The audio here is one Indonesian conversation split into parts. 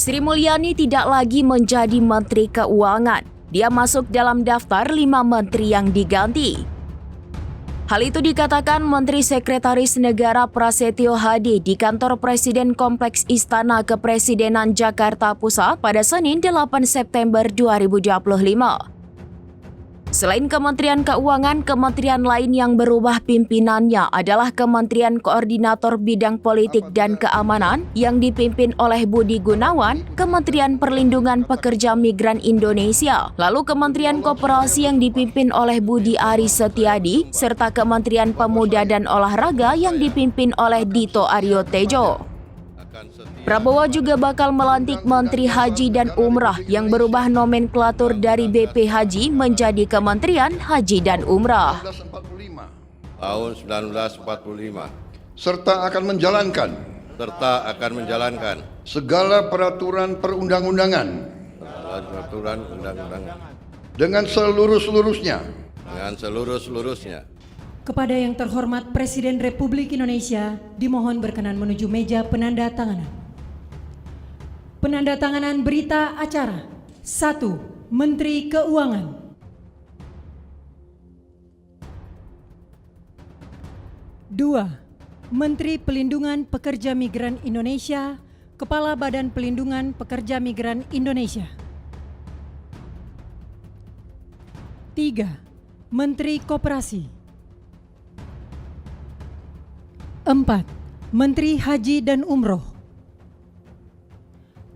Sri Mulyani tidak lagi menjadi Menteri Keuangan. Dia masuk dalam daftar 5 menteri yang diganti. Hal itu dikatakan Menteri Sekretaris Negara Prasetyo Hadi di kantor Presiden Kompleks Istana Kepresidenan Jakarta Pusat pada Senin 8 September 2025. Selain Kementerian Keuangan, kementerian lain yang berubah pimpinannya adalah Kementerian Koordinator Bidang Politik dan Keamanan yang dipimpin oleh Budi Gunawan, Kementerian Perlindungan Pekerja Migran Indonesia, lalu Kementerian Koperasi yang dipimpin oleh Budi Aris Setiadi, serta Kementerian Pemuda dan Olahraga yang dipimpin oleh Dito Aryo Tejo. Prabowo juga bakal melantik Menteri Haji dan Umrah yang berubah nomenklatur dari BP Haji menjadi Kementerian Haji dan Umrah. Tahun 1945. Serta akan menjalankan segala peraturan perundang-undangan dengan seluruh-seluruhnya. Kepada yang terhormat Presiden Republik Indonesia, dimohon berkenan menuju meja penandatanganan. Penandatanganan berita acara. 1. Menteri Keuangan. 2. Menteri Pelindungan Pekerja Migran Indonesia, Kepala Badan Pelindungan Pekerja Migran Indonesia. 3. Menteri Koperasi. 4. Menteri Haji dan Umroh.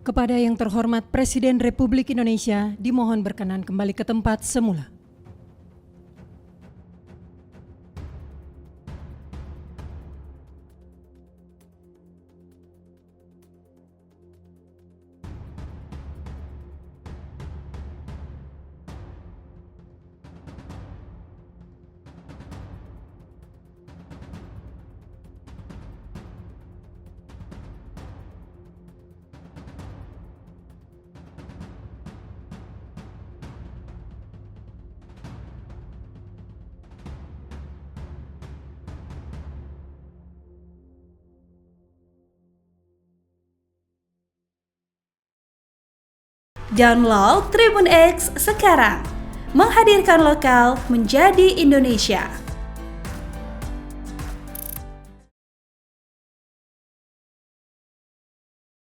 Kepada yang terhormat Presiden Republik Indonesia, dimohon berkenan kembali ke tempat semula. Download Tribun X sekarang, menghadirkan lokal menjadi Indonesia.